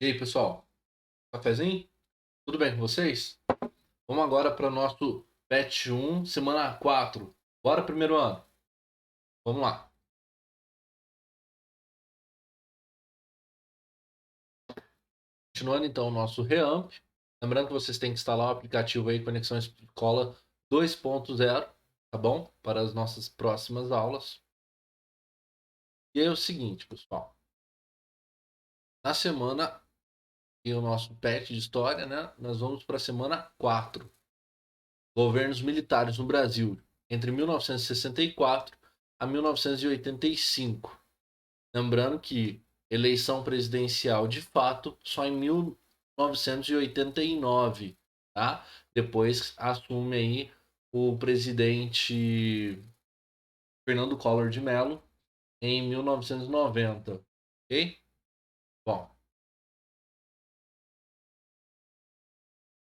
E aí, pessoal? Cafezinho? Tudo bem com vocês? Vamos agora para o nosso Patch 1, semana 4. Bora, primeiro ano. Vamos lá. Continuando então o nosso Reamp. Lembrando que vocês têm que instalar o aplicativo aí Conexão Escola 2.0, tá bom? Para as nossas próximas aulas. E aí é o seguinte, pessoal. Na semana e o nosso patch de história, né? Nós vamos para a semana 4. Governos militares no Brasil entre 1964 a 1985. Lembrando que eleição presidencial de fato só em 1989, tá? Depois assume aí o presidente Fernando Collor de Mello em 1990, ok? Bom,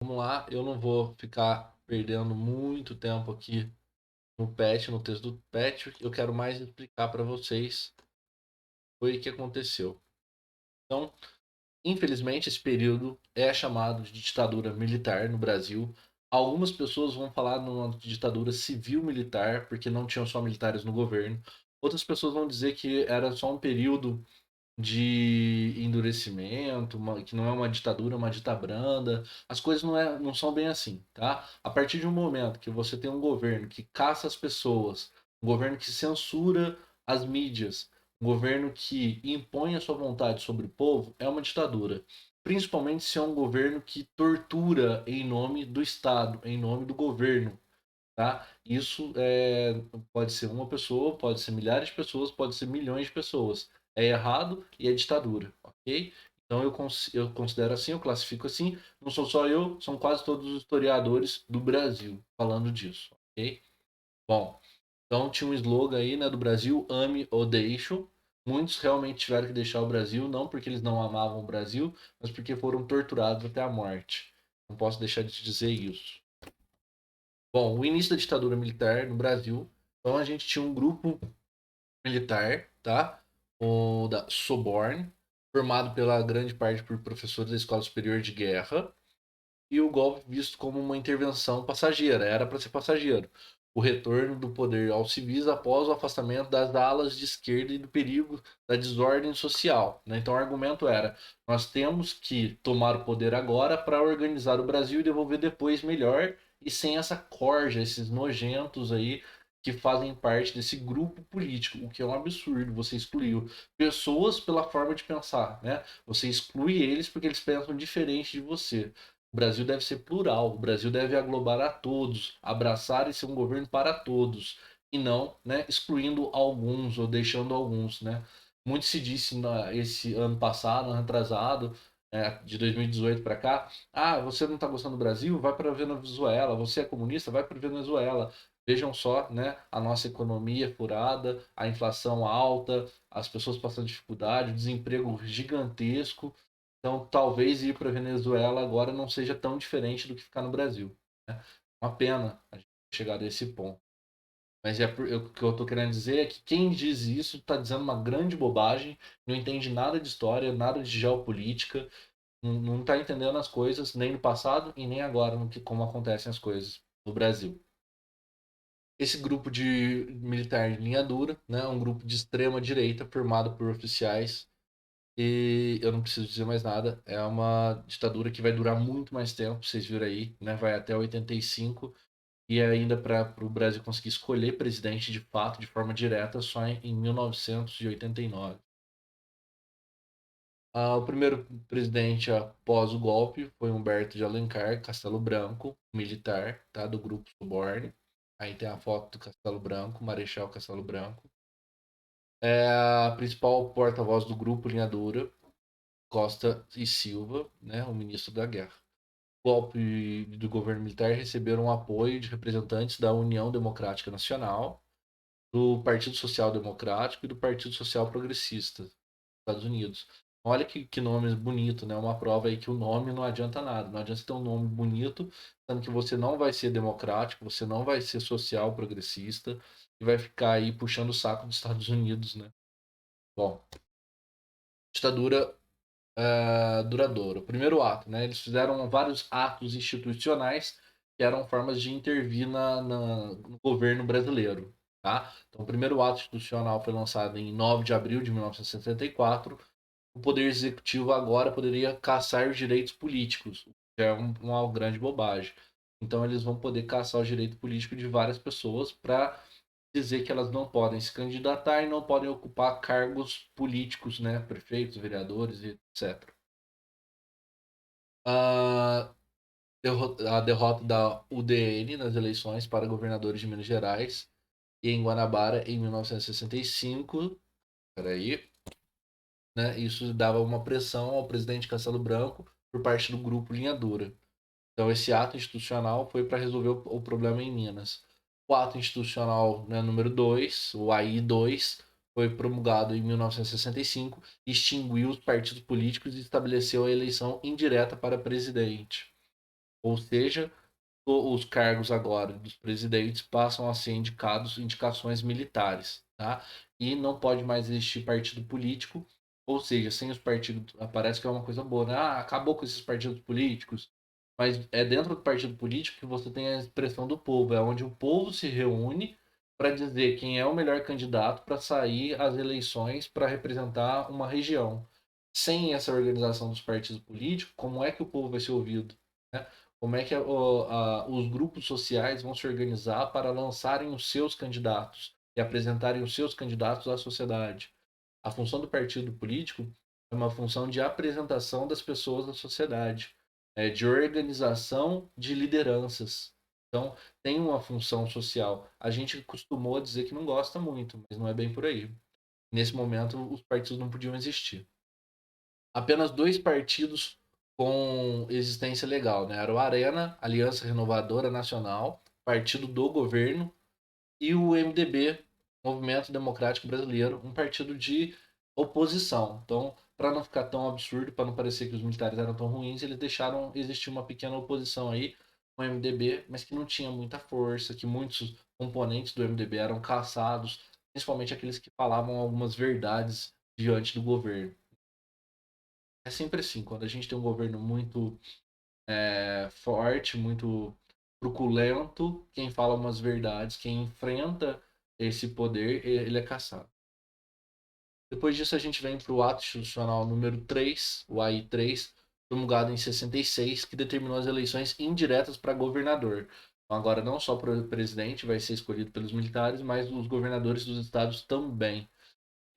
vamos lá. Eu não vou ficar perdendo muito tempo aqui no patch, no texto do patch. Eu quero mais explicar para vocês o que aconteceu. Então, infelizmente, esse período é chamado de ditadura militar no Brasil. Algumas pessoas vão falar numa ditadura civil-militar, porque não tinham só militares no governo. Outras pessoas vão dizer que era só um período de endurecimento, que não é uma ditadura, é uma ditabranda. As coisas não são bem assim, tá? A partir de um momento que você tem um governo que caça as pessoas, um governo que censura as mídias, um governo que impõe a sua vontade sobre o povo, é uma ditadura. Principalmente se é um governo que tortura em nome do Estado, em nome do governo, tá? Isso pode ser uma pessoa, pode ser milhares de pessoas, pode ser milhões de pessoas. É errado e é ditadura, ok? Então eu considero assim, eu classifico assim. Não sou só eu, são quase todos os historiadores do Brasil falando disso, ok? Bom, então tinha um slogan aí, né, do Brasil: ame ou deixe. Muitos realmente tiveram que deixar o Brasil, não porque eles não amavam o Brasil, mas porque foram torturados até a morte. Não posso deixar de te dizer isso. Bom, o início da ditadura militar no Brasil. Então a gente tinha um grupo militar, tá? O da Soborn, formado pela grande parte por professores da Escola Superior de Guerra, e o golpe visto como uma intervenção passageira, era para ser passageiro. O retorno do poder aos civis após o afastamento das alas de esquerda e do perigo da desordem social, né? Então o argumento era: nós temos que tomar o poder agora para organizar o Brasil e devolver depois melhor e sem essa corja, esses nojentos aí que fazem parte desse grupo político, o que é um absurdo. Você excluiu pessoas pela forma de pensar, né? Você exclui eles porque eles pensam diferente de você. O Brasil deve ser plural, o Brasil deve aglobar a todos, abraçar e ser um governo para todos, e não, né, excluindo alguns ou deixando alguns, né? Muito se disse esse ano passado, ano atrasado, de 2018 para cá: ah, você não está gostando do Brasil? Vai para a Venezuela. Você é comunista? Vai para a Venezuela. Vejam só, né, a nossa economia furada, a inflação alta, as pessoas passando dificuldade, o desemprego gigantesco. Então, talvez ir para a Venezuela agora não seja tão diferente do que ficar no Brasil, né? Uma pena a gente chegar a esse ponto. Mas o que eu estou querendo dizer é que quem diz isso está dizendo uma grande bobagem, não entende nada de história, nada de geopolítica, não está entendendo as coisas nem no passado e nem agora, no que, como acontecem as coisas no Brasil. Esse grupo de militar de linha dura, né, um grupo de extrema direita formado por oficiais. E eu não preciso dizer mais nada. É uma ditadura que vai durar muito mais tempo, vocês viram aí, né? Vai até 85. E ainda para o Brasil conseguir escolher presidente de fato, de forma direta, só em 1989. O primeiro presidente após o golpe foi Humberto de Alencar Castelo Branco, militar, tá? Do grupo Suborne. Aí tem a foto do Castelo Branco, Marechal Castelo Branco. É a principal porta-voz do grupo Linha Dura, Costa e Silva, né, o ministro da Guerra. O golpe do governo militar receberam o apoio de representantes da União Democrática Nacional, do Partido Social Democrático e do Partido Social Progressista dos Estados Unidos. Olha que nome bonito, né? Uma prova aí que o nome não adianta nada. Não adianta ter um nome bonito, sendo que você não vai ser democrático, você não vai ser social progressista e vai ficar aí puxando o saco dos Estados Unidos, né? Bom, ditadura duradoura. O primeiro ato, né? Eles fizeram vários atos institucionais que eram formas de intervir no governo brasileiro, tá? Então, o primeiro ato institucional foi lançado em 9 de abril de 1964. O Poder Executivo agora poderia caçar os direitos políticos, o que é uma grande bobagem. Então, eles vão poder caçar os direitos políticos de várias pessoas para dizer que elas não podem se candidatar e não podem ocupar cargos políticos, né? Prefeitos, vereadores, etc. A a derrota da UDN nas eleições para governadores de Minas Gerais e em Guanabara em 1965. Peraí, né? Isso dava uma pressão ao presidente Castelo Branco por parte do grupo Linha Dura. Então, esse ato institucional foi para resolver o problema em Minas. O ato institucional, né, número 2, o AI-2, foi promulgado em 1965, extinguiu os partidos políticos e estabeleceu a eleição indireta para presidente. Ou seja, os cargos agora dos presidentes passam a ser indicações militares, tá? E não pode mais existir partido político, ou seja, sem os partidos, parece que é uma coisa boa, né? Ah, acabou com esses partidos políticos, mas é dentro do partido político que você tem a expressão do povo, é onde o povo se reúne para dizer quem é o melhor candidato para sair às eleições para representar uma região. Sem essa organização dos partidos políticos, como é que o povo vai ser ouvido, né? Como é que os grupos sociais vão se organizar para lançarem os seus candidatos e apresentarem os seus candidatos à sociedade? A função do partido político é uma função de apresentação das pessoas à sociedade, de organização de lideranças. Então, tem uma função social. A gente costumou dizer que não gosta muito, mas não é bem por aí. Nesse momento, os partidos não podiam existir. Apenas dois partidos com existência legal, né? Era o Arena, Aliança Renovadora Nacional, partido do governo, e o MDB, Movimento Democrático Brasileiro, um partido de oposição. Então, para não ficar tão absurdo, para não parecer que os militares eram tão ruins, eles deixaram existir uma pequena oposição aí, o MDB, mas que não tinha muita força, que muitos componentes do MDB eram caçados, principalmente aqueles que falavam algumas verdades diante do governo. É sempre assim, quando a gente tem um governo muito forte, muito truculento, quem fala umas verdades, quem enfrenta esse poder, ele é caçado. Depois disso, a gente vem para o ato institucional número 3, o AI-3, promulgado em 66, que determinou as eleições indiretas para governador. Então, agora, não só para o presidente vai ser escolhido pelos militares, mas os governadores dos estados também.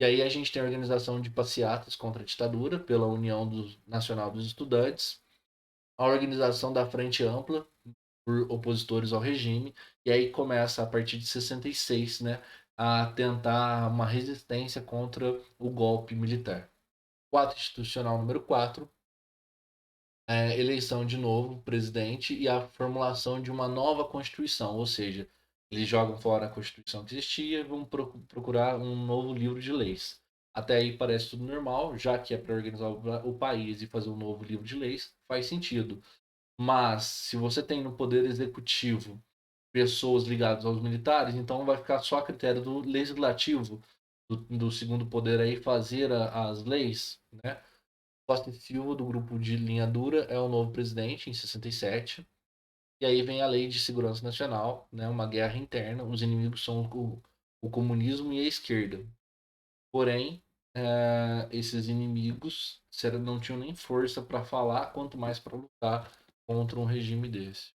E aí a gente tem a organização de passeatas contra a ditadura pela União Nacional dos Estudantes, a organização da Frente Ampla por opositores ao regime, e aí começa a partir de 66, né, a tentar uma resistência contra o golpe militar. O ato institucional número 4 é eleição de novo presidente e a formulação de uma nova constituição, ou seja, eles jogam fora a constituição que existia e vão procurar um novo livro de leis. Até aí parece tudo normal, já que é para organizar o país e fazer um novo livro de leis, faz sentido. Mas se você tem no poder executivo pessoas ligadas aos militares, então vai ficar só a critério do legislativo, do segundo poder aí, fazer as leis, né? Costa e Silva, do grupo de linha dura, é o novo presidente em 67. E aí vem a Lei de Segurança Nacional, né? Uma guerra interna. Os inimigos são o comunismo e a esquerda. Porém, esses inimigos não tinham nem força para falar, quanto mais para lutar contra um regime desse.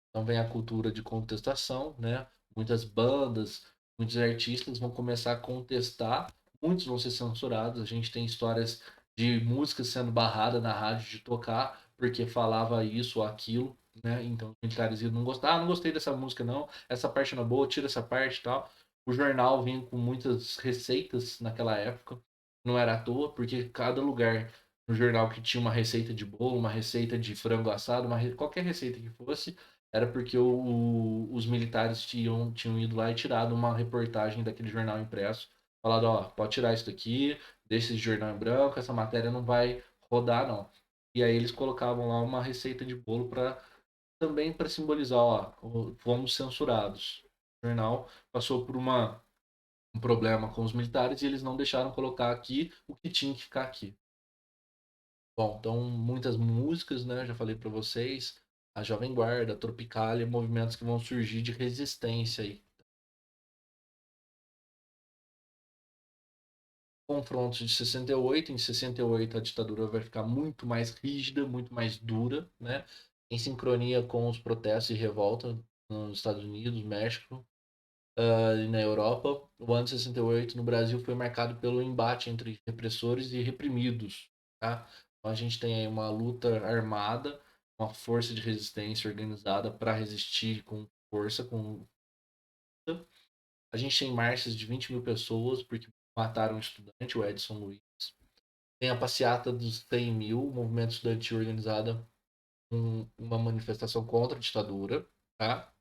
Então vem a cultura de contestação, né? Muitas bandas, muitos artistas vão começar a contestar, muitos vão ser censurados. A gente tem histórias de músicas sendo barrada na rádio de tocar porque falava isso ou aquilo, né? Então os militares iam não gostar, não gostei dessa música não, essa parte não é boa, tira essa parte e tal. O jornal vinha com muitas receitas naquela época, não era à toa, porque cada lugar no jornal que tinha uma receita de bolo, uma receita de frango assado, qualquer receita que fosse, era porque os militares tinham ido lá e tirado uma reportagem daquele jornal impresso, falado, ó, pode tirar isso daqui, deixa esse jornal em branco, essa matéria não vai rodar, não. E aí eles colocavam lá uma receita de bolo para também para simbolizar, ó, fomos censurados. O jornal passou por um problema com os militares e eles não deixaram colocar aqui o que tinha que ficar aqui. Bom, então muitas músicas, né? Eu já falei para vocês, a Jovem Guarda, a Tropicália, movimentos que vão surgir de resistência aí. Confrontos de 68, em 68 a ditadura vai ficar muito mais rígida, muito mais dura, né? Em sincronia com os protestos e revolta nos Estados Unidos, México, e na Europa. O ano de 68 no Brasil foi marcado pelo embate entre repressores e reprimidos, tá? Então a gente tem aí uma luta armada, uma força de resistência organizada para resistir com força, com a gente tem marchas de 20 mil pessoas porque mataram um estudante, o Edson Luiz. Tem a passeata dos 100 mil, movimento estudantil organizado, uma manifestação contra a ditadura, tá?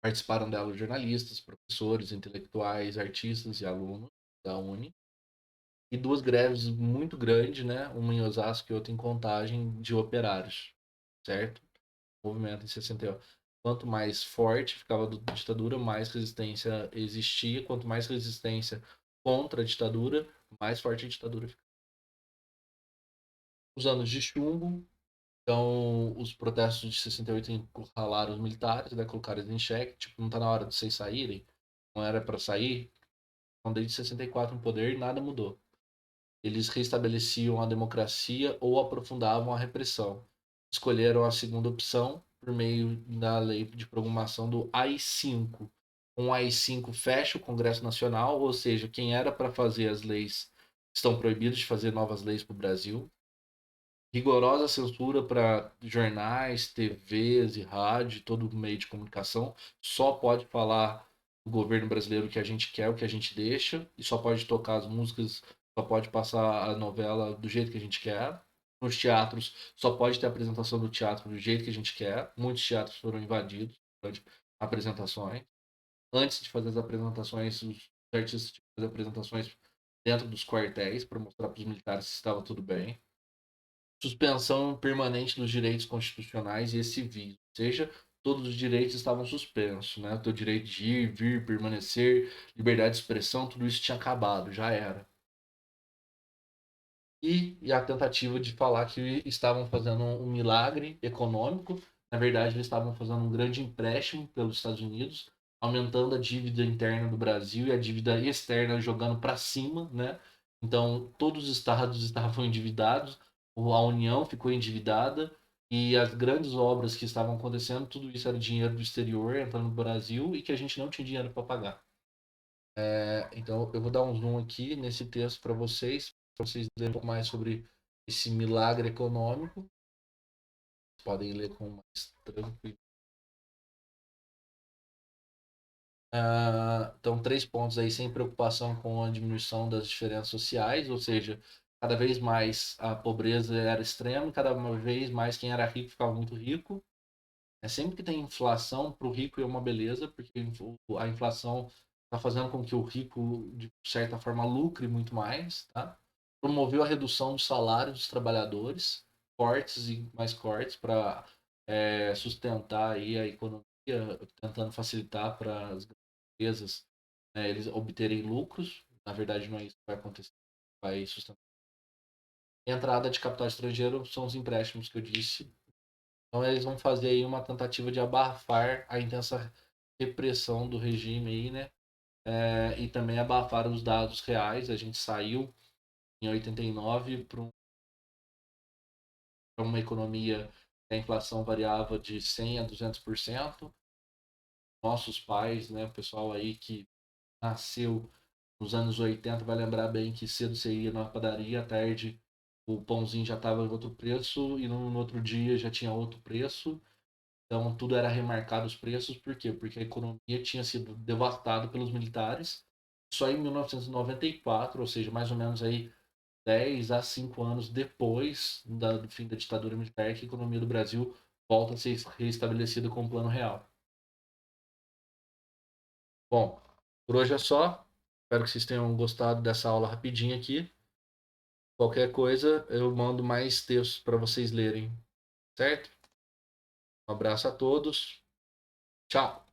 Participaram dela jornalistas, professores, intelectuais, artistas e alunos da Uni. E duas greves muito grandes, né? Uma em Osasco e outra em Contagem, de operários, certo? Movimento em 68. Quanto mais forte ficava a ditadura, mais resistência existia. Quanto mais resistência contra a ditadura, mais forte a ditadura ficava. Os anos de chumbo, então os protestos de 68 encurralaram os militares, né, colocaram eles em xeque, tipo, não tá na hora de vocês saírem, não era para sair. Então, desde 64 no poder, nada mudou. Eles restabeleciam a democracia ou aprofundavam a repressão. Escolheram a segunda opção por meio da lei de promulgação do AI-5. Com o AI-5 fecha o Congresso Nacional, ou seja, quem era para fazer as leis estão proibidos de fazer novas leis para o Brasil. Rigorosa censura para jornais, TVs e rádio, todo meio de comunicação. Só pode falar o governo brasileiro o que a gente quer, o que a gente deixa, e só pode tocar as músicas, só pode passar a novela do jeito que a gente quer. Nos teatros, só pode ter apresentação do teatro do jeito que a gente quer. Muitos teatros foram invadidos durante apresentações. Antes de fazer as apresentações, os artistas tinham que fazer apresentações dentro dos quartéis para mostrar para os militares se estava tudo bem. Suspensão permanente dos direitos constitucionais e civis, ou seja, todos os direitos estavam suspensos, né? O teu direito de ir, vir, permanecer, liberdade de expressão, tudo isso tinha acabado, já era. E a tentativa de falar que estavam fazendo um milagre econômico, na verdade eles estavam fazendo um grande empréstimo pelos Estados Unidos, aumentando a dívida interna do Brasil e a dívida externa jogando para cima, né? Então todos os estados estavam endividados, a União ficou endividada e as grandes obras que estavam acontecendo, tudo isso era dinheiro do exterior entrando no Brasil e que a gente não tinha dinheiro para pagar. Então, eu vou dar um zoom aqui nesse texto para vocês lerem um pouco mais sobre esse milagre econômico. Vocês podem ler com mais tranquilo. Então, 3 pontos aí, sem preocupação com a diminuição das diferenças sociais, ou seja, cada vez mais a pobreza era extrema, e cada vez mais quem era rico ficava muito rico. Sempre que tem inflação, para o rico é uma beleza, porque a inflação está fazendo com que o rico, de certa forma, lucre muito mais. Tá? Promoveu a redução do salário dos trabalhadores, cortes e mais cortes para sustentar aí a economia, tentando facilitar para as empresas, né, eles obterem lucros. Na verdade, não é isso que vai acontecer, vai sustentar. E a entrada de capital estrangeiro são os empréstimos que eu disse. Então eles vão fazer aí uma tentativa de abafar a intensa repressão do regime aí, né? E também abafar os dados reais. A gente saiu em 89 para uma economia que a inflação variava de 100 a 200%. Nossos pais, né, o pessoal aí que nasceu nos anos 80 vai lembrar bem que cedo você ia na padaria, à tarde o pãozinho já estava em outro preço e no outro dia já tinha outro preço. Então tudo era remarcado os preços, por quê? Porque a economia tinha sido devastada pelos militares. Só em 1994, ou seja, mais ou menos aí 10 a 5 anos depois do fim da ditadura militar, que a economia do Brasil volta a ser reestabelecida com o plano real. Bom, por hoje é só. Espero que vocês tenham gostado dessa aula rapidinha aqui. Qualquer coisa, eu mando mais textos para vocês lerem, certo? Um abraço a todos. Tchau.